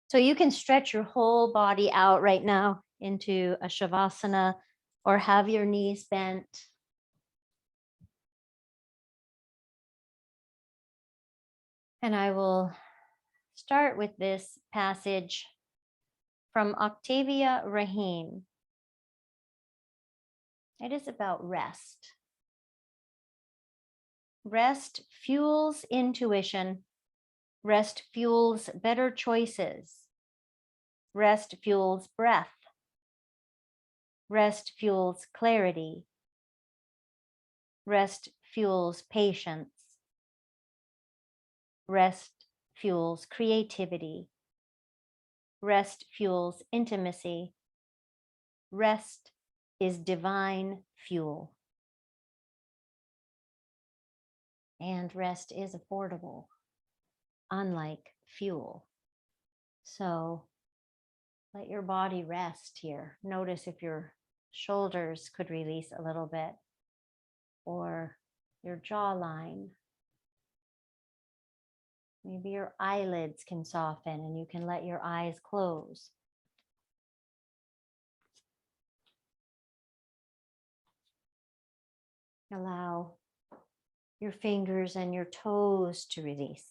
So you can stretch your whole body out right now into a shavasana or have your knees bent. And I will start with this passage from Octavia Rahim. It is about rest. Rest fuels intuition. Rest fuels better choices. Rest fuels breath. Rest fuels clarity. Rest fuels patience. Rest fuels creativity. Rest fuels intimacy. Rest is divine fuel. And rest is affordable, unlike fuel. So let your body rest here. Notice if your shoulders could release a little bit, or your jawline. Maybe your eyelids can soften and you can let your eyes close. Allow your fingers and your toes to release.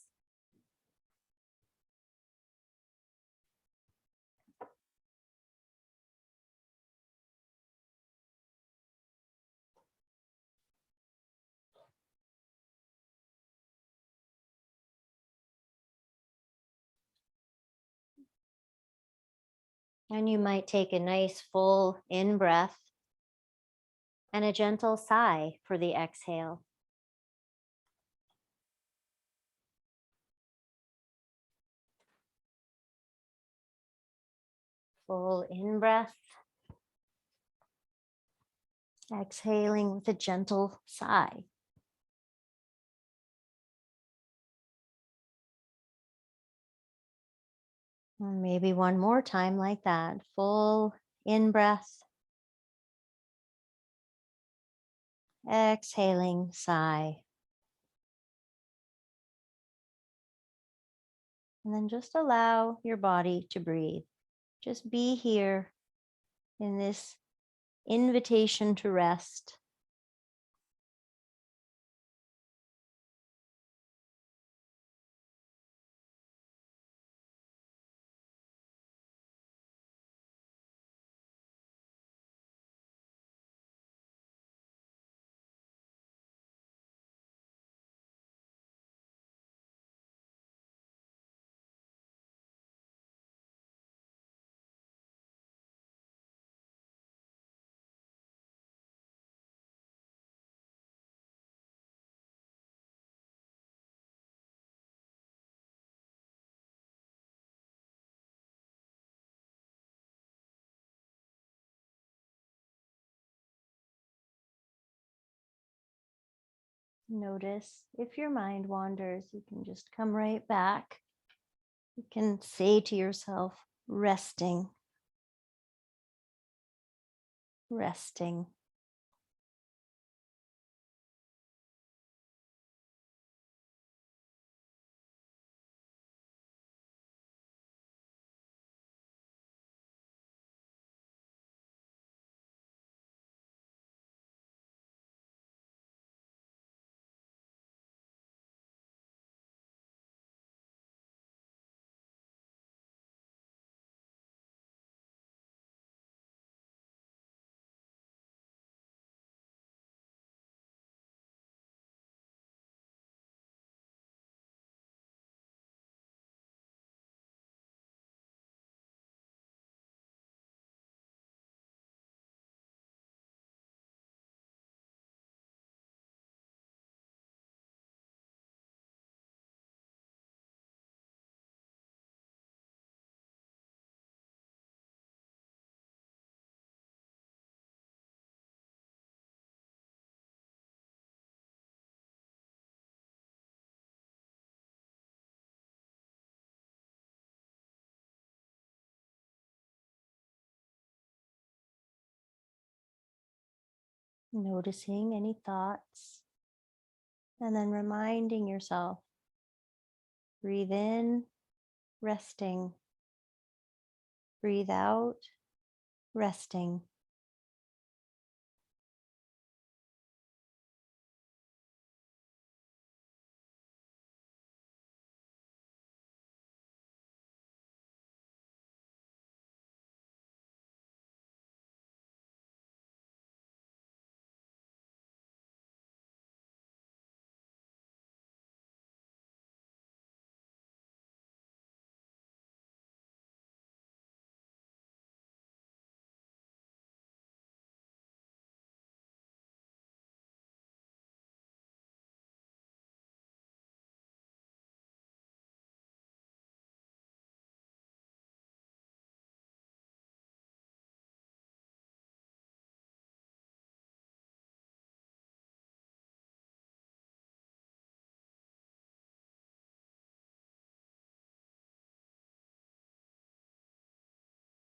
And you might take a nice full in-breath and a gentle sigh for the exhale. Full in-breath. Exhaling with a gentle sigh. And maybe one more time like that. Full in-breath. Exhaling, sigh. And then just allow your body to breathe. Just be here in this invitation to rest. Notice if your mind wanders, you can just come right back. You can say to yourself, resting, resting. Noticing any thoughts, and then reminding yourself, breathe in, resting, breathe out, resting.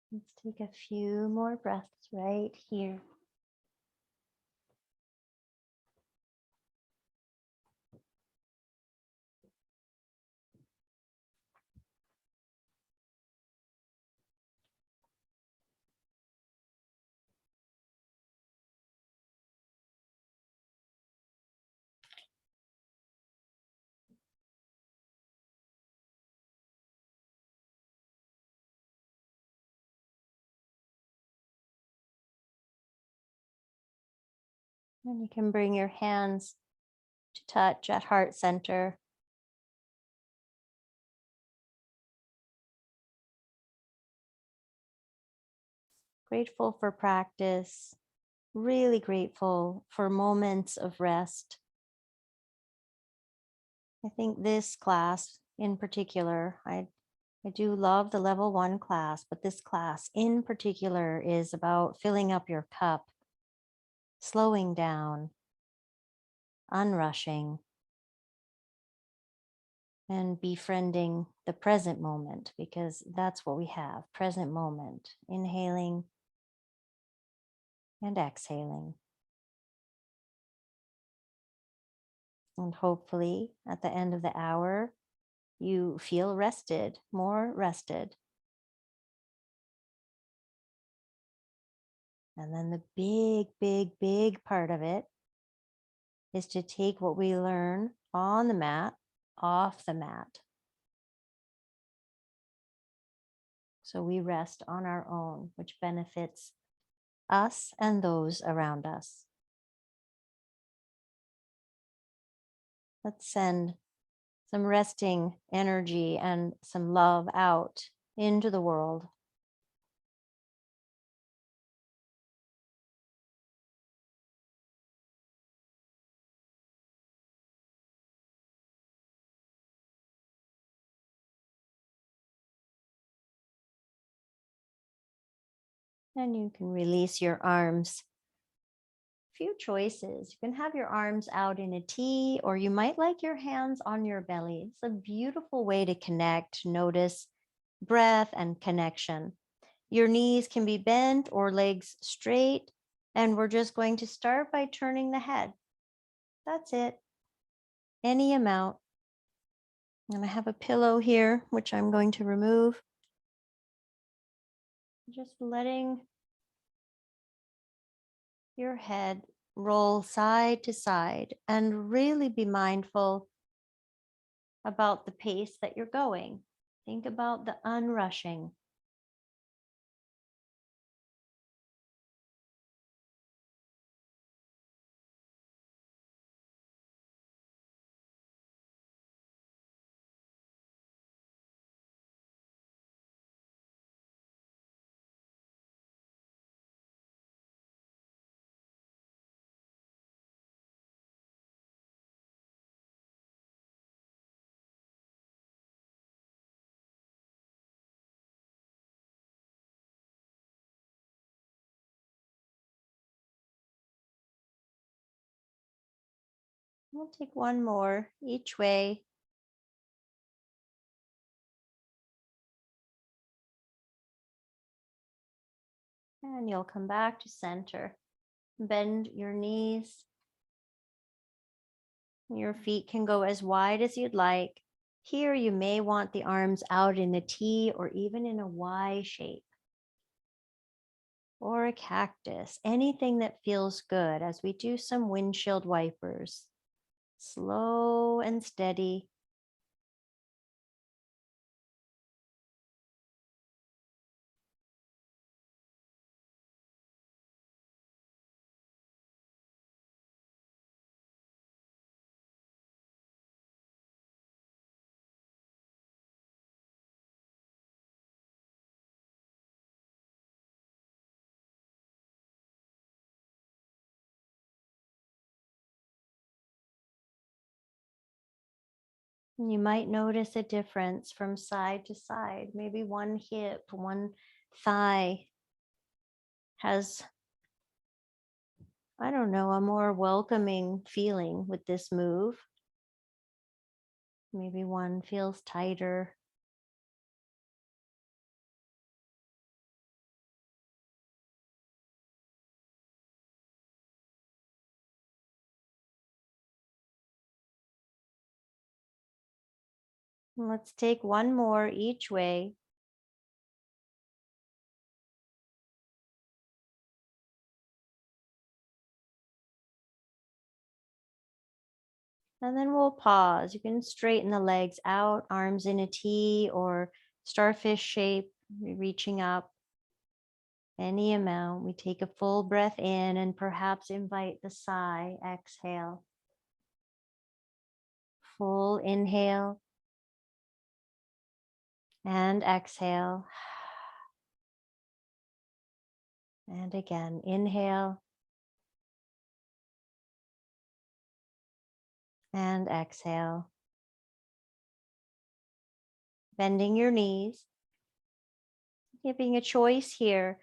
Let's take a few more breaths right here. And you can bring your hands to touch at heart center. Grateful for practice, really grateful for moments of rest. I think this class in particular, I do love the level 1 class, but this class in particular is about filling up your cup, slowing down, unrushing, and befriending the present moment, because that's what we have, present moment, inhaling and exhaling. And hopefully at the end of the hour, you feel rested, more rested. And then the big part of it is to take what we learn on the mat off the mat. So we rest on our own, which benefits us and those around us. Let's send some resting energy and some love out into the world. And you can release your arms. Few choices. You can have your arms out in a T, or you might like your hands on your belly. It's a beautiful way to connect, notice breath and connection. Your knees can be bent or legs straight, and we're just going to start by turning the head. That's it. Any amount. And I have a pillow here, which I'm going to remove. Just letting your head roll side to side, and really be mindful about the pace that you're going. Think about the unrushing. We'll take one more each way. And you'll come back to center. Bend your knees. Your feet can go as wide as you'd like. Here, you may want the arms out in a T or even in a Y shape. or a cactus, anything that feels good as we do some windshield wipers. Slow and steady. And you might notice a difference from side to side. Maybe one hip, one thigh has, I don't know, a more welcoming feeling with this move. Maybe one feels tighter. And let's take one more each way. And then we'll pause. You can straighten the legs out, arms in a T or starfish shape, reaching up any amount. We take a full breath in and perhaps invite the sigh. Exhale. Full inhale and exhale. And again, inhale and exhale. Bending your knees, giving a choice here.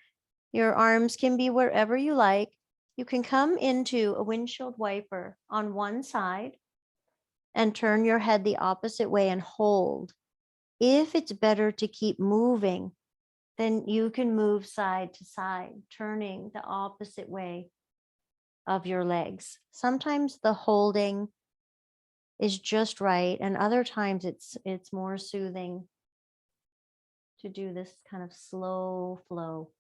Your arms can be wherever you like. You can come into a windshield wiper on one side and turn your head the opposite way and hold. If it's better to keep moving, then you can move side to side, turning the opposite way of your legs. Sometimes the holding is just right, and other times it's more soothing to do this kind of slow flow.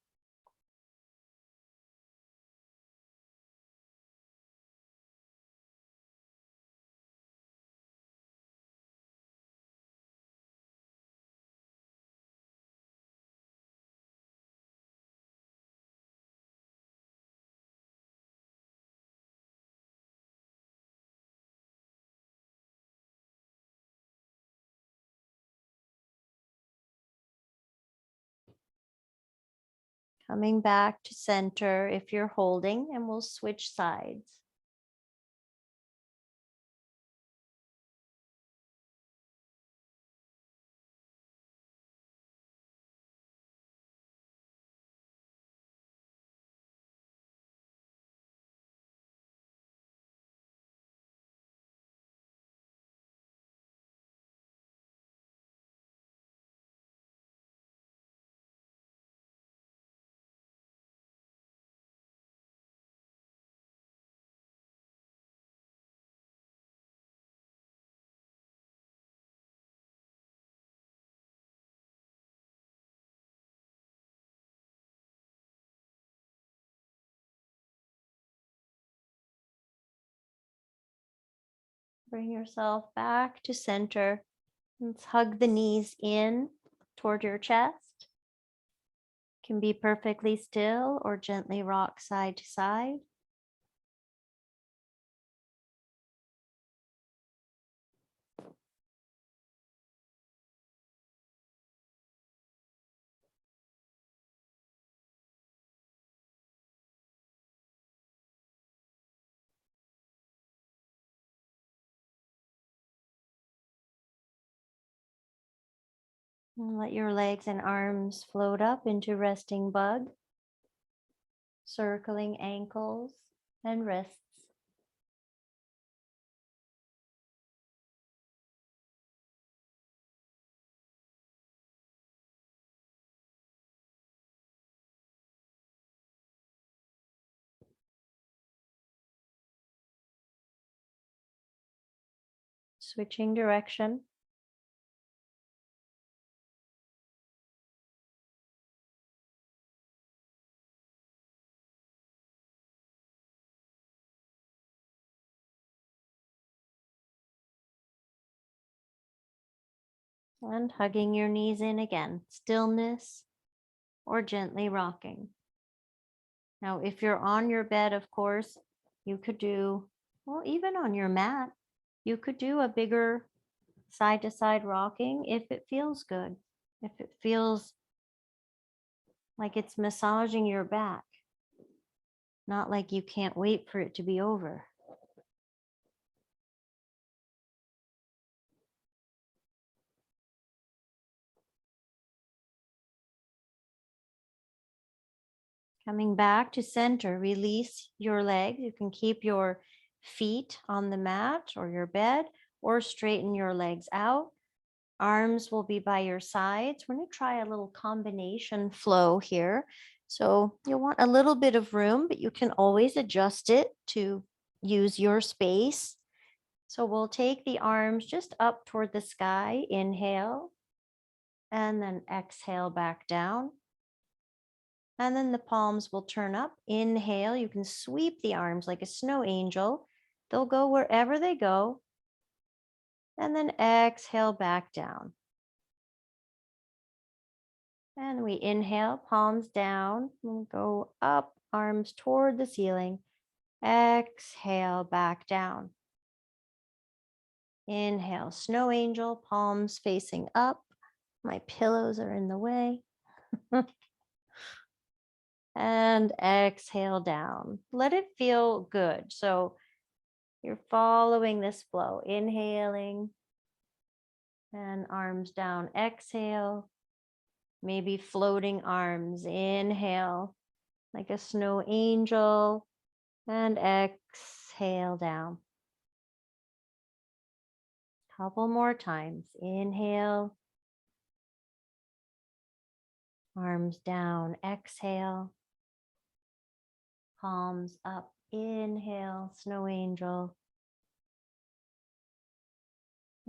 Coming back to center if you're holding, and we'll switch sides. Bring yourself back to center. Let's hug the knees in toward your chest. Can be perfectly still or gently rock side to side. And let your legs and arms float up into resting bug, circling ankles and wrists. Switching direction. And hugging your knees in again, stillness or gently rocking. Now, if you're on your bed, of course, you could do, well, even on your mat, you could do a bigger side to side rocking if it feels good, if it feels like it's massaging your back, not like you can't wait for it to be over. Coming back to center, release your legs. You can keep your feet on the mat or your bed, or straighten your legs out. Arms will be by your sides. We're going to try a little combination flow here. So you'll want a little bit of room, but you can always adjust it to use your space. So we'll take the arms just up toward the sky. Inhale, and then exhale back down. And then the palms will turn up. Inhale, you can sweep the arms like a snow angel. They'll go wherever they go. And then exhale back down. And we inhale, palms down, and go up, arms toward the ceiling. Exhale back down. Inhale, snow angel, palms facing up. My pillows are in the way. And exhale down. Let it feel good. So you're following this flow, inhaling and arms down. Exhale, maybe floating arms. Inhale like a snow angel and exhale down. Couple more times. Inhale, arms down. Exhale, palms up. Inhale, snow angel.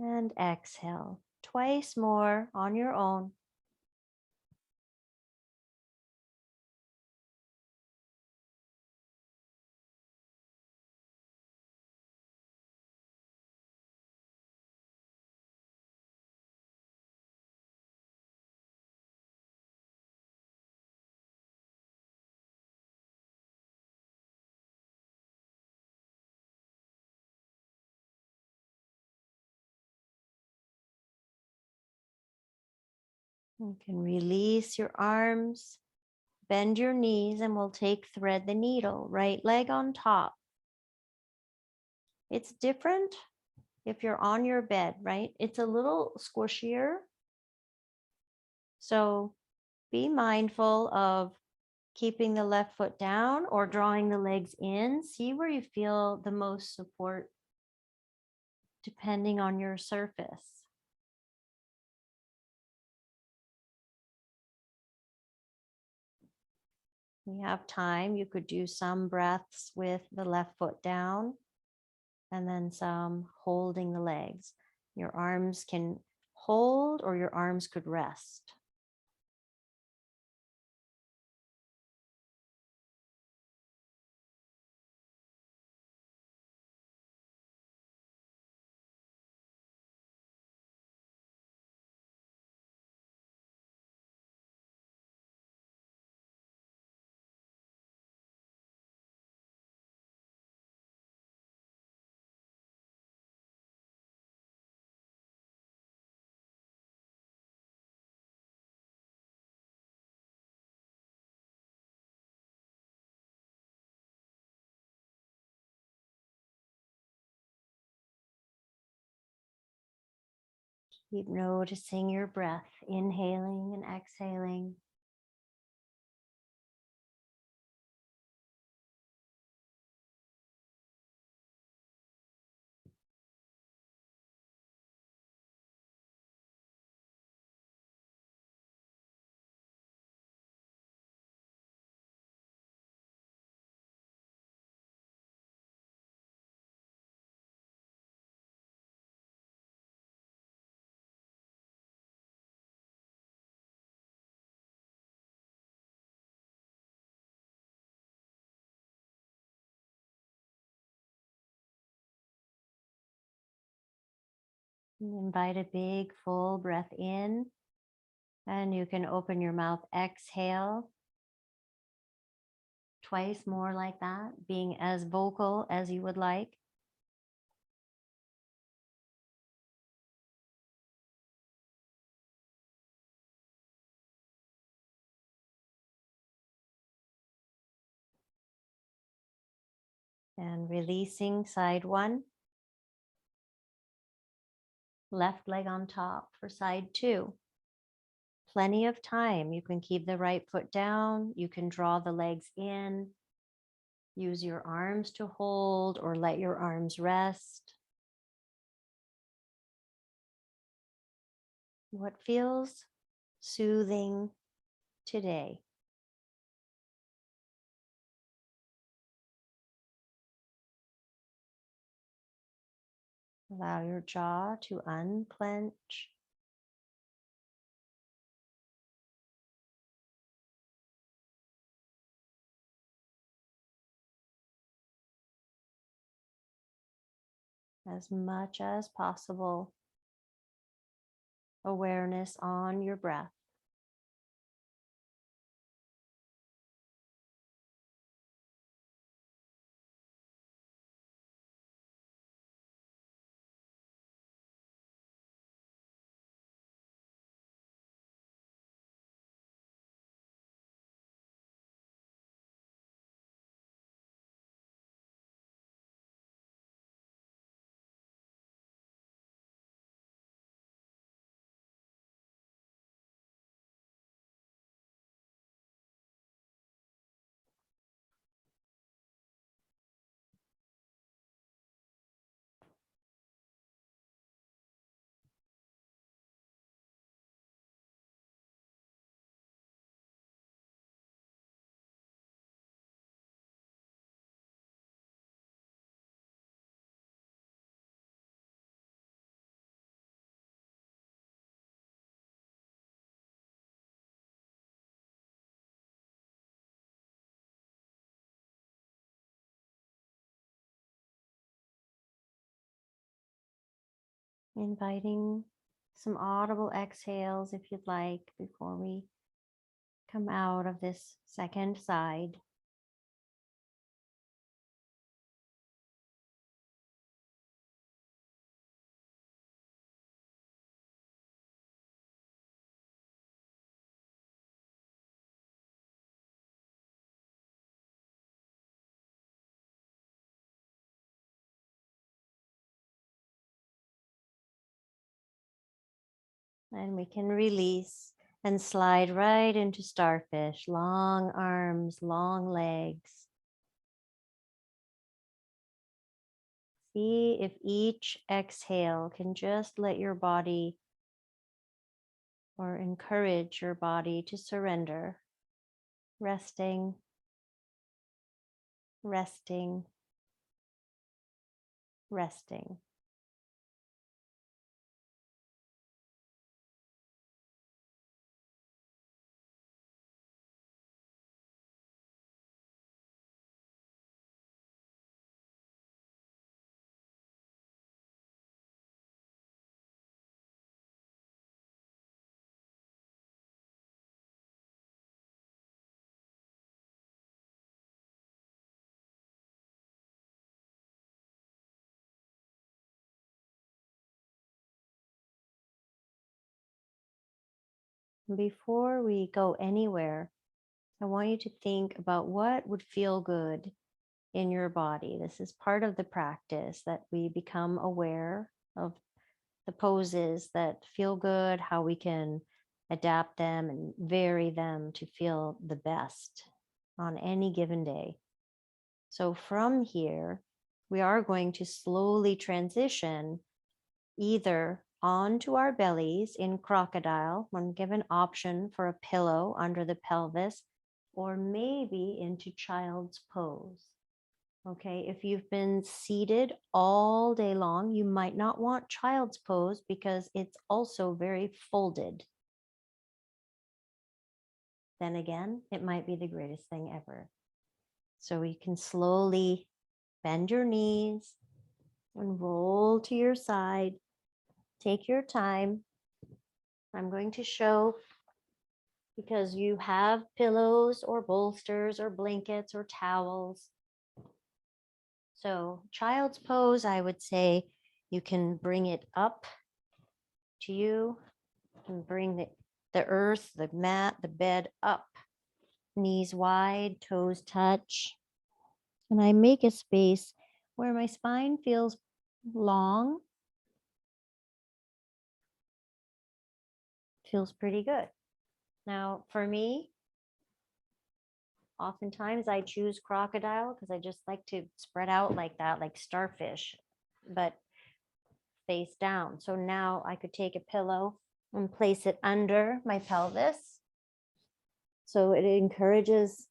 And exhale. Twice more on your own. You can release your arms, bend your knees, and we'll take thread the needle, right leg on top. It's different if you're on your bed, right? It's a little squishier. So be mindful of keeping the left foot down or drawing the legs in. See where you feel the most support depending on your surface. We have time. You could do some breaths with the left foot down and then some holding the legs. Your arms can hold or your arms could rest. Keep noticing your breath, inhaling and exhaling. Invite a big full breath in, and you can open your mouth, exhale twice more like that, being as vocal as you would like. And releasing side one. Left leg on top for side two. Plenty of time. You can keep the right foot down. You can draw the legs in. Use your arms to hold or let your arms rest. What feels soothing today? Allow your jaw to unclench. As much as possible, awareness on your breath. Inviting some audible exhales if you'd like before we come out of this second side. And we can release and slide right into starfish. Long arms, long legs. See if each exhale can just let your body or encourage your body to surrender. Resting, resting, resting. Before we go anywhere, I want you to think about what would feel good in your body. This is part of the practice, that we become aware of the poses that feel good, how we can adapt them and vary them to feel the best on any given day. So from here, we are going to slowly transition either onto our bellies in crocodile when given option for a pillow under the pelvis, or maybe into child's pose. Okay, if you've been seated all day long, you might not want child's pose because it's also very folded. Then again, it might be the greatest thing ever. So you can slowly bend your knees and roll to your side. Take your time. I'm going to show, because you have pillows or bolsters or blankets or towels. So child's pose, I would say you can bring it up to you and bring the earth, the mat, the bed up, knees wide, toes touch. And I make a space where my spine feels long, feels pretty good. Now, for me, oftentimes I choose crocodile because I just like to spread out like that, like starfish, but face down. So now I could take a pillow and place it under my pelvis. So it encourages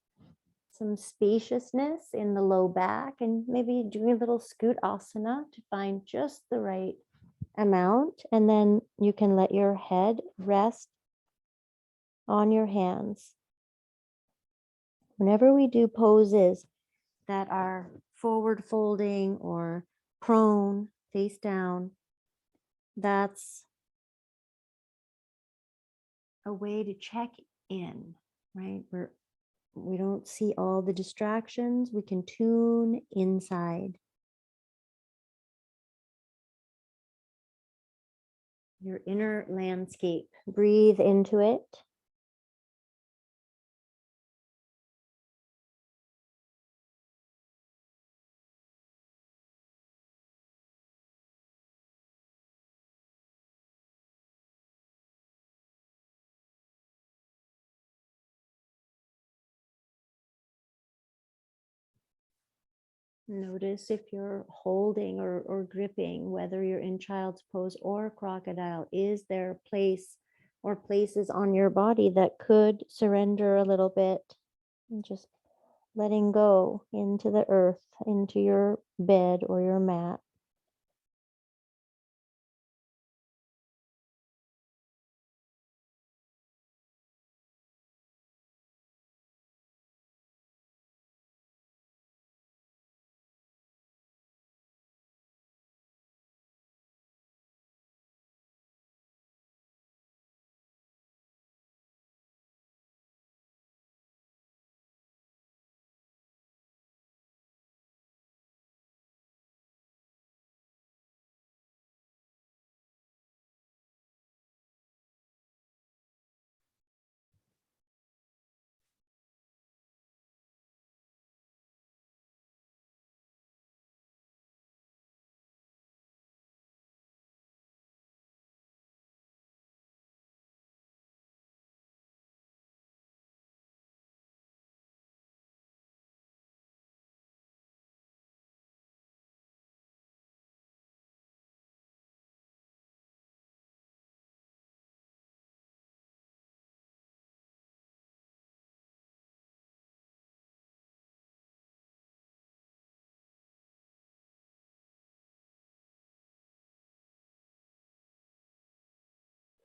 some spaciousness in the low back, and maybe doing a little scoot asana to find just the right amount. And then you can let your head rest on your hands. Whenever we do poses that are forward folding or prone, face down, that's a way to check in, right? We don't see all the distractions. We can tune inside. Your inner landscape. Breathe into it. Notice if you're holding or gripping, whether you're in child's pose or crocodile. Is there a place or places on your body that could surrender a little bit? And just letting go into the earth, into your bed or your mat.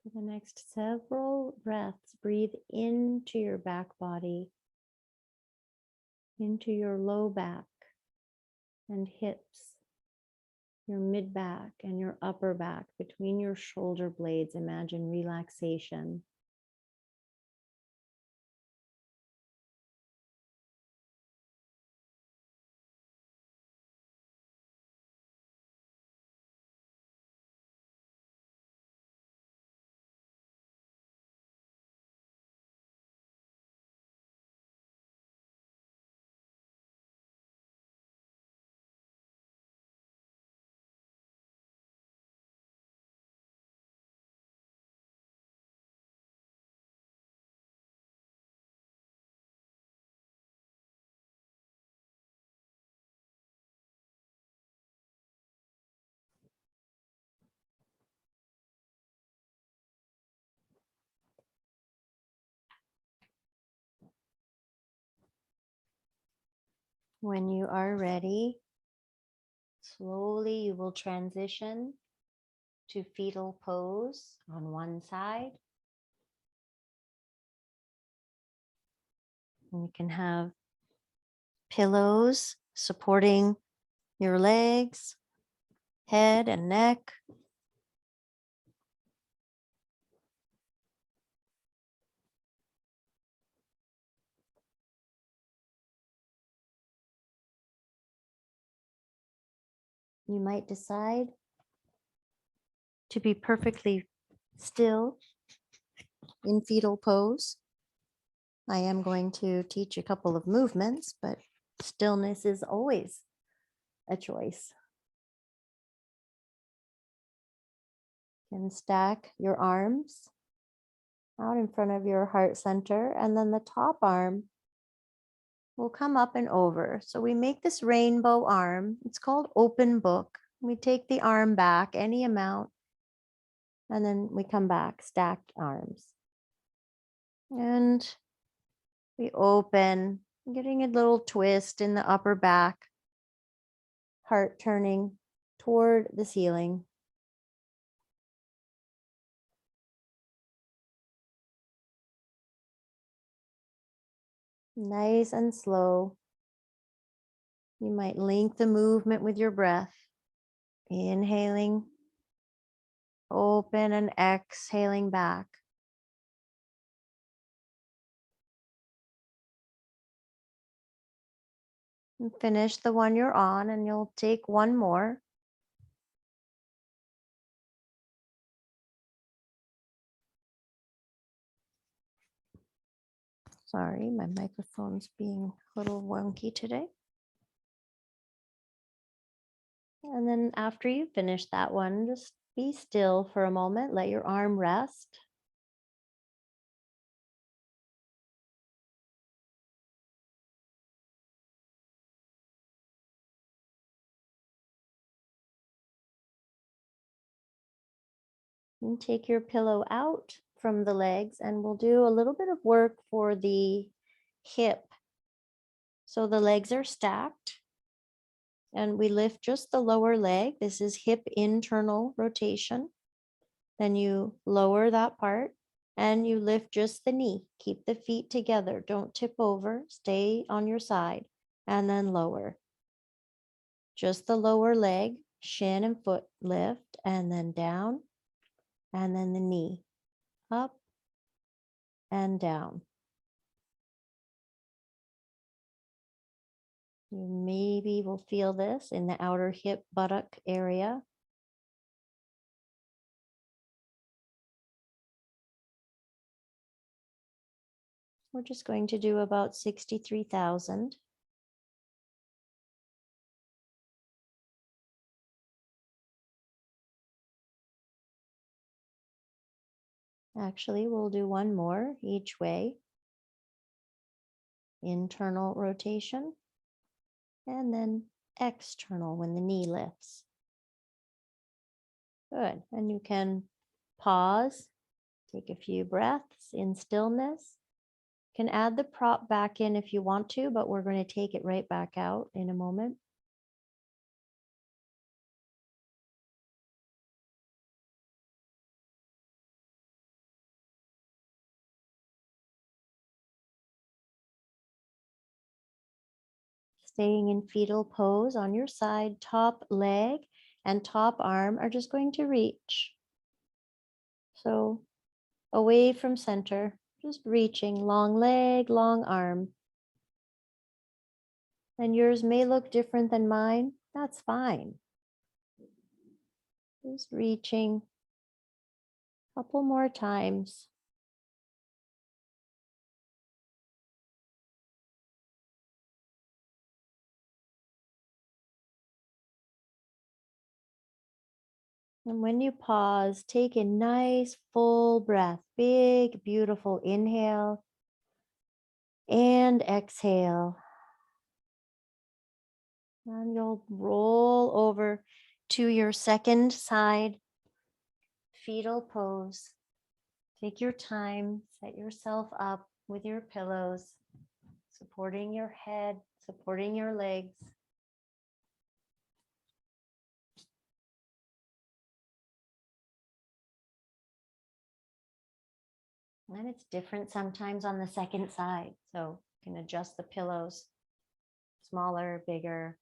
For the next several breaths, breathe into your back body, into your low back and hips, your mid back and your upper back, between your shoulder blades. Imagine relaxation. When you are ready, slowly you will transition to fetal pose on one side. And you can have pillows supporting your legs, head and neck. You might decide to be perfectly still in fetal pose. I am going to teach a couple of movements, but stillness is always a choice. You can stack your arms out in front of your heart center, and then the top arm will come up and over. So we make this rainbow arm. It's called open book. We take the arm back any amount, and then we come back, stacked arms. And we open, getting a little twist in the upper back, heart turning toward the ceiling. Nice and slow. You might link the movement with your breath. Inhaling, open, and exhaling back. And finish the one you're on, and you'll take one more. Sorry, my microphone's being a little wonky today. And then after you finish that one, just be still for a moment. Let your arm rest. And take your pillow out from the legs, and we'll do a little bit of work for the hip. So the legs are stacked, and we lift just the lower leg. This is hip internal rotation. Then you lower that part and you lift just the knee. Keep the feet together. Don't tip over. Stay on your side, and then lower. Just the lower leg, shin and foot lift, and then down, and then the knee up and down. You maybe will feel this in the outer hip buttock area. We're just going to do about 63,000. Actually, we'll do one more each way. Internal rotation, and then external when the knee lifts. Good. And you can pause, take a few breaths in stillness. You can add the prop back in if you want to, but we're going to take it right back out in a moment. Staying in fetal pose on your side, top leg and top arm are just going to reach. So away from center, just reaching, long leg, long arm. And yours may look different than mine. That's fine. Just reaching a couple more times. And when you pause, take a nice full breath, big, beautiful inhale and exhale. And you'll roll over to your second side, fetal pose. Take your time, set yourself up with your pillows, supporting your head, supporting your legs. And it's different sometimes on the second side. So you can adjust the pillows, smaller, bigger.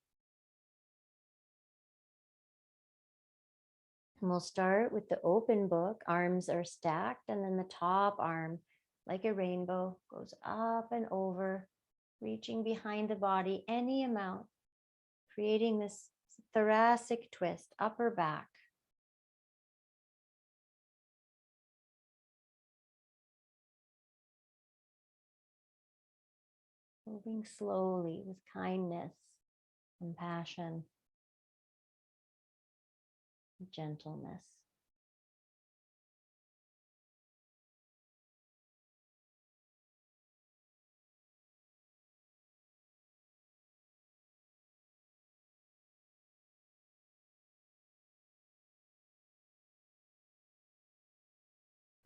And we'll start with the open book. Arms are stacked, and then the top arm, like a rainbow, goes up and over, reaching behind the body any amount, creating this thoracic twist, upper back. Moving slowly with kindness, compassion, gentleness.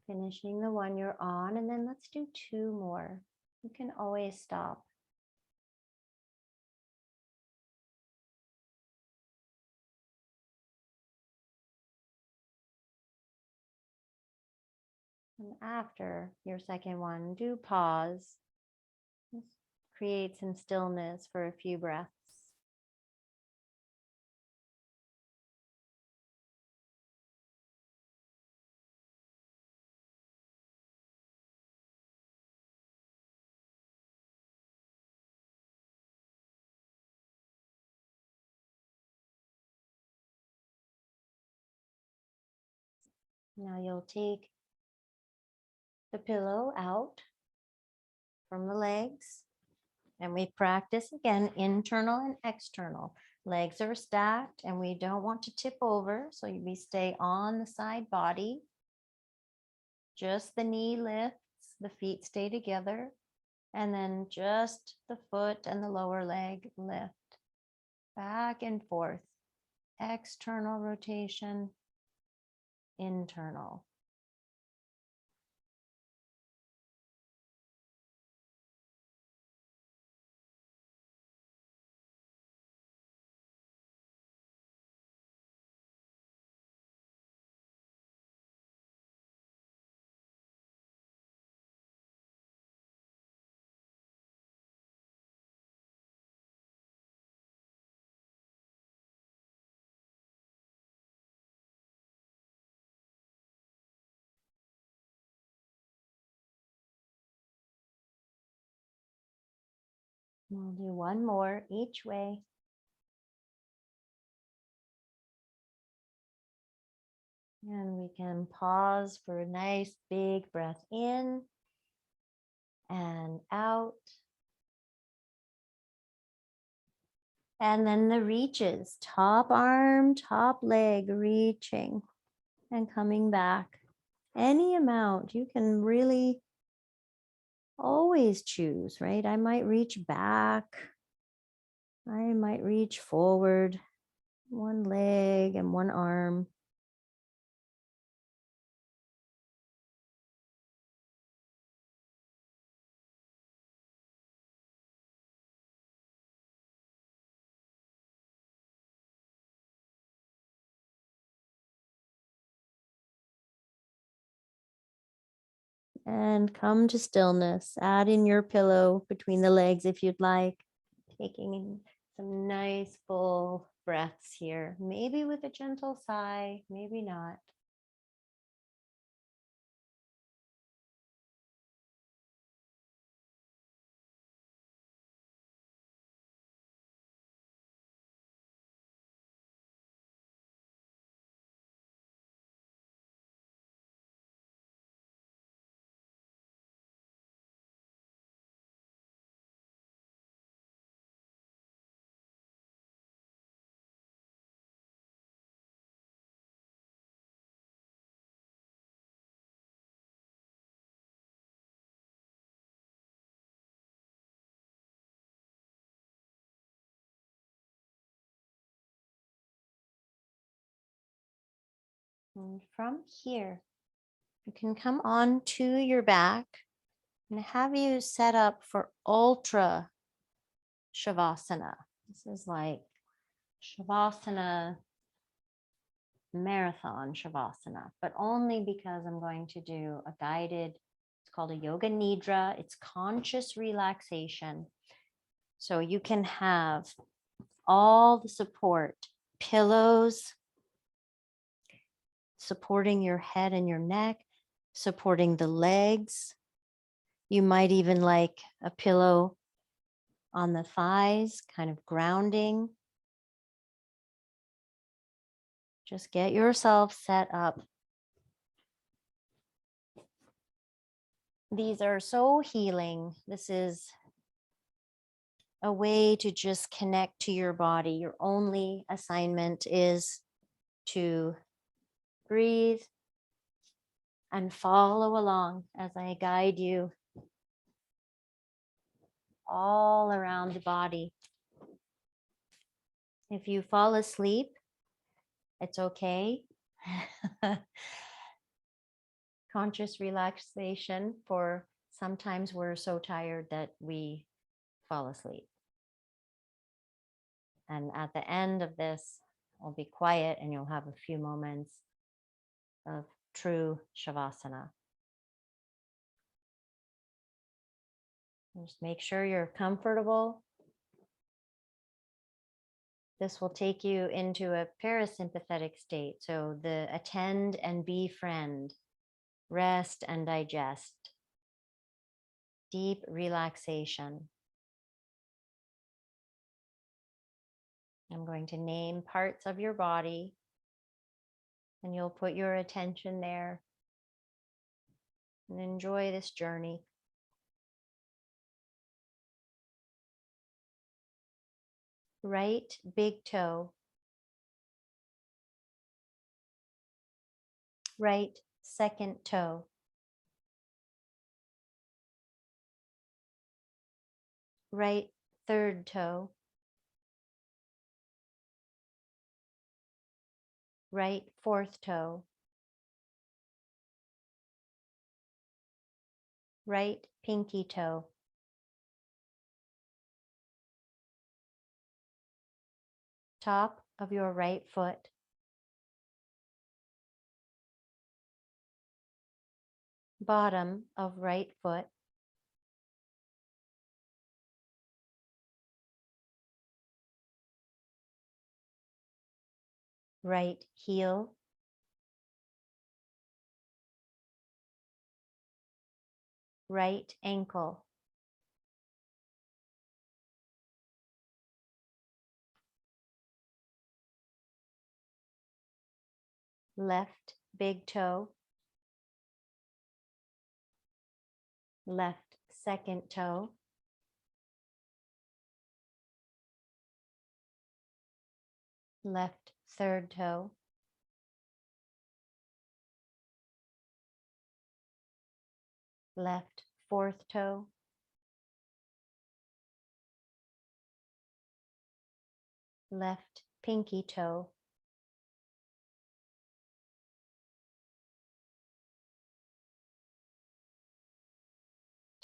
Finishing the one you're on, and then let's do 2 more. You can always stop. And after your second one, do pause. Just create some stillness for a few breaths. Now you'll take the pillow out from the legs, and we practice again internal and external. Legs are stacked and we don't want to tip over, so we stay on the side body. Just the knee lifts, the feet stay together, and then just the foot and the lower leg lift. Back and forth. External rotation, internal. We'll do one more each way. And we can pause for a nice big breath in and out. And then the reaches, top arm, top leg, reaching and coming back. Any amount, you can really always choose, right? I might reach back. I might reach forward, one leg and one arm. And come to stillness. Add in your pillow between the legs if you'd like. Taking in some nice full breaths here, maybe with a gentle sigh, maybe not. And from here, you can come on to your back and have you set up for Ultra Shavasana. This is like Shavasana marathon Shavasana, but only because I'm going to do a guided, it's called a Yoga Nidra. It's conscious relaxation. So you can have all the support, pillows, supporting your head and your neck, supporting the legs. You might even like a pillow on the thighs, kind of grounding. Just get yourself set up. These are so healing. This is a way to just connect to your body. Your only assignment is to breathe and follow along as I guide you all around the body. If you fall asleep, it's okay. Conscious relaxation, for sometimes we're so tired that we fall asleep. And at the end of this, I'll be quiet and you'll have a few moments of true Shavasana. Just make sure you're comfortable. This will take you into a parasympathetic state. So the attend and befriend, rest and digest, deep relaxation. I'm going to name parts of your body and you'll put your attention there and enjoy this journey. Right big toe, right second toe, right third toe, right fourth toe, right pinky toe, top of your right foot, bottom of right foot, right heel, right ankle, left big toe, left second toe, left third toe, left fourth toe, left pinky toe,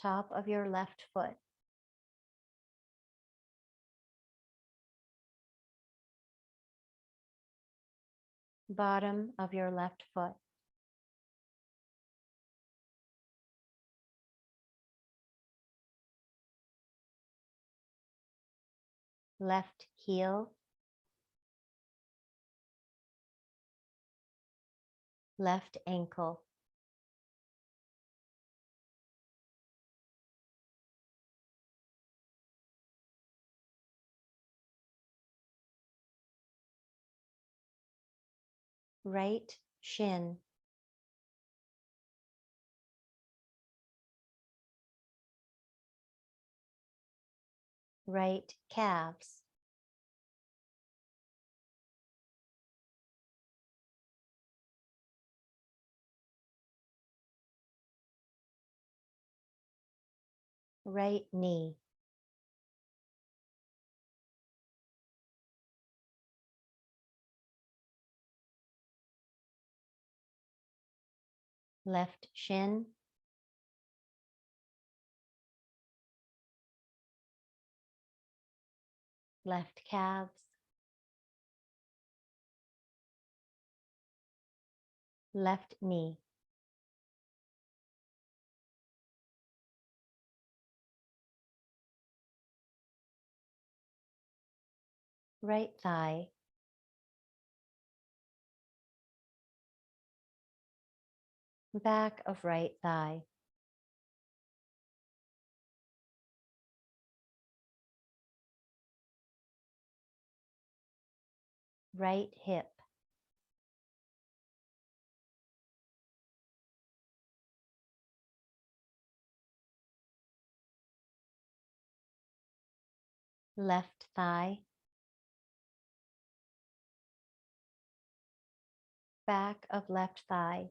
top of your left foot, bottom of your left foot, left heel, left ankle, right shin, right calves, right knee, left shin, left calves, left knee, right thigh, back of right thigh, right hip, left thigh, back of left thigh,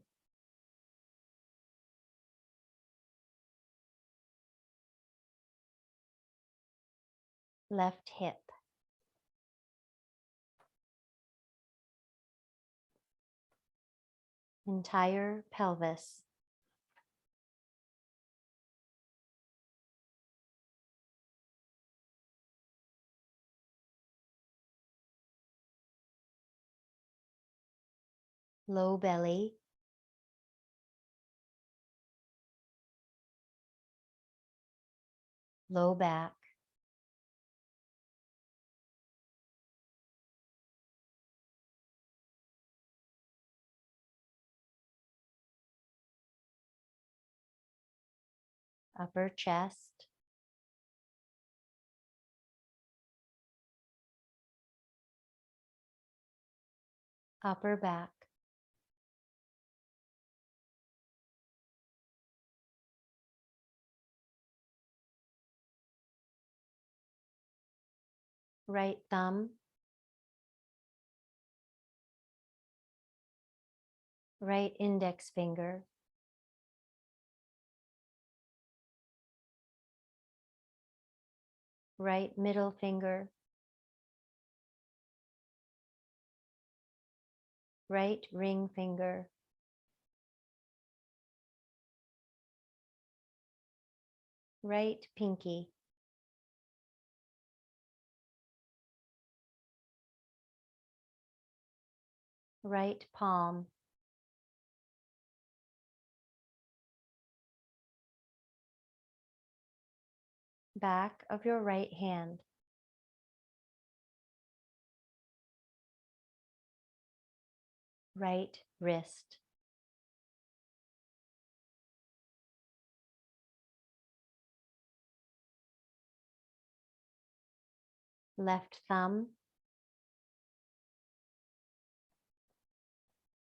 left hip, entire pelvis, low belly, low back, upper chest, upper back, right thumb, right index finger, right middle finger, right ring finger, right pinky, right palm, back of your right hand, right wrist, left thumb,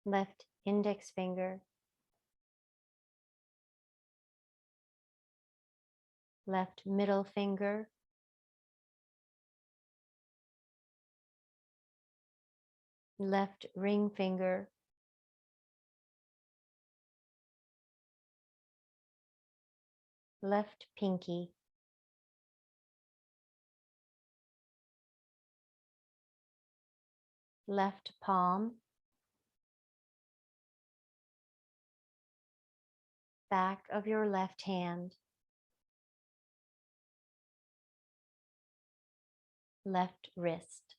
left index finger, left middle finger, left ring finger, left pinky, left palm, back of your left hand, left wrist,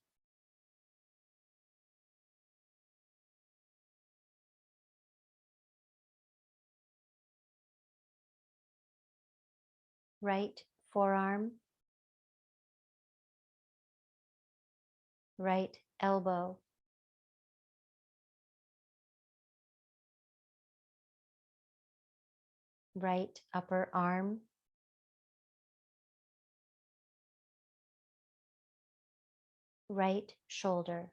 right forearm, right elbow, right upper arm, right shoulder,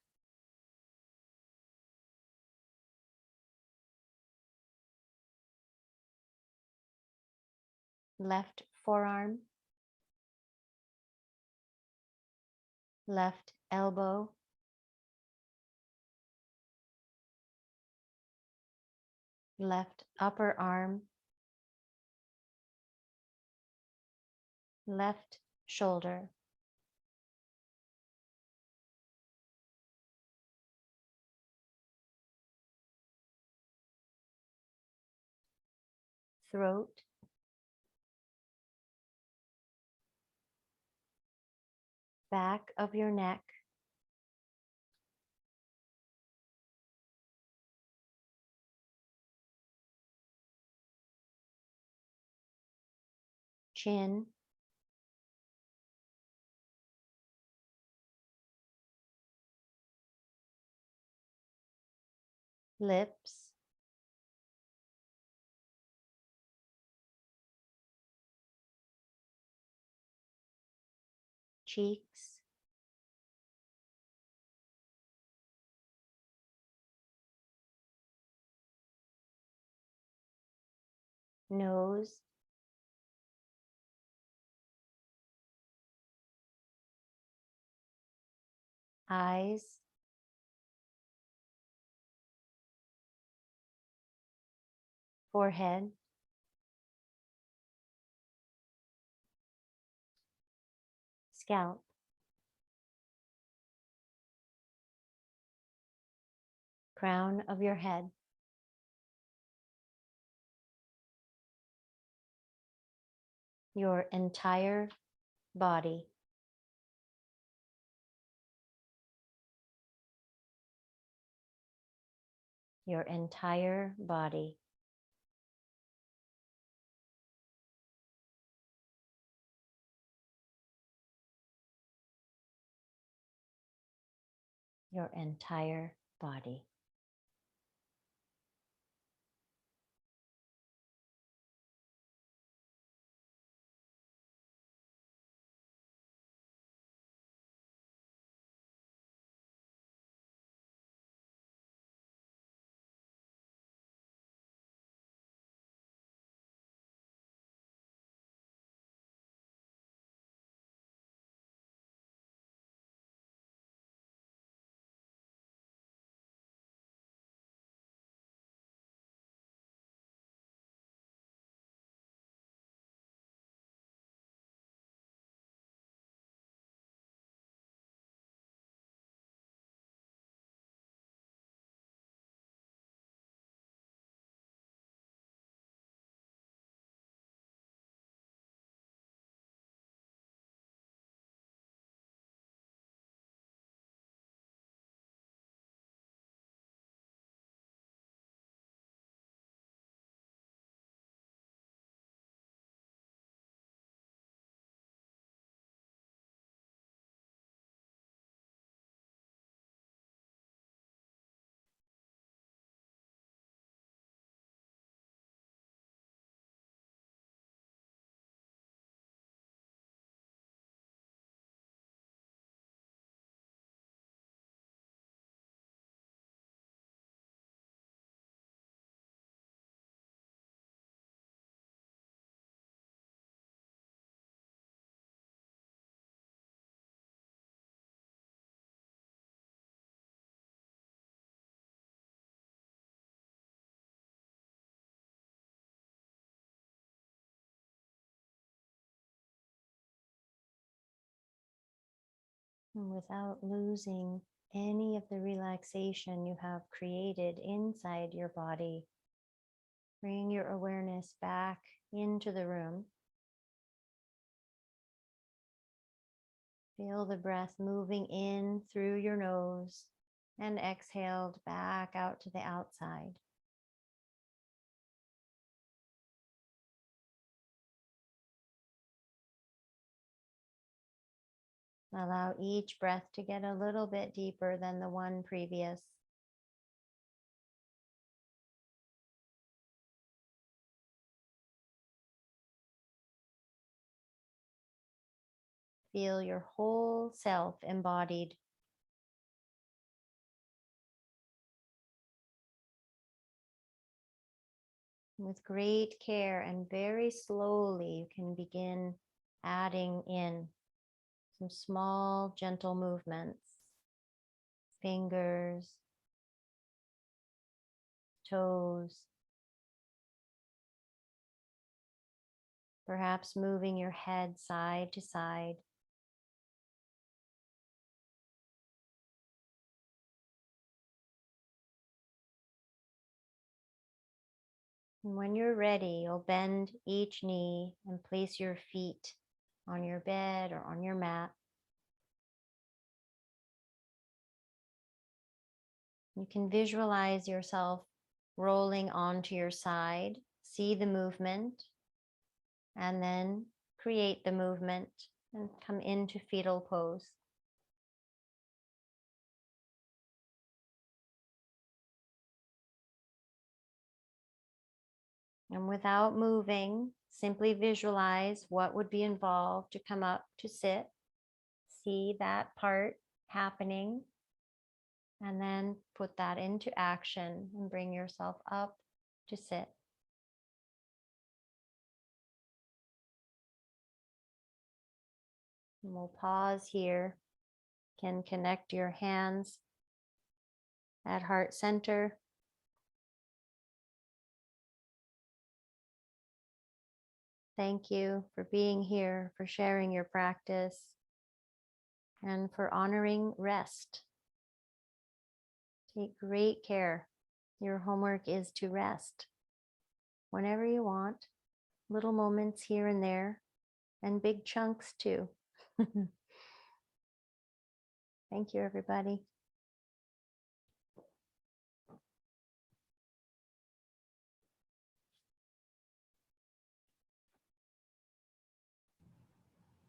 left forearm, left elbow, left upper arm, left shoulder, throat, back of your neck, chin, lips, cheeks, nose, eyes, forehead, scalp, crown of your head, your entire body. Your entire body. Your entire body. And without losing any of the relaxation you have created inside your body, bring your awareness back into the room. Feel the breath moving in through your nose and exhaled back out to the outside. Allow each breath to get a little bit deeper than the one previous. Feel your whole self embodied. With great care and very slowly, you can begin adding in some small, gentle movements. Fingers, toes, perhaps moving your head side to side. And when you're ready, you'll bend each knee and place your feet on your bed or on your mat. You can visualize yourself rolling onto your side, see the movement, and then create the movement and come into fetal pose. And without moving, simply visualize what would be involved to come up to sit. See that part happening, and then put that into action and bring yourself up to sit. And we'll pause here Can connect your hands at heart center. Thank you for being here, for sharing your practice, and for honoring rest. Take great care. Your homework is to rest whenever you want, little moments here and there, and big chunks too. Thank you, everybody.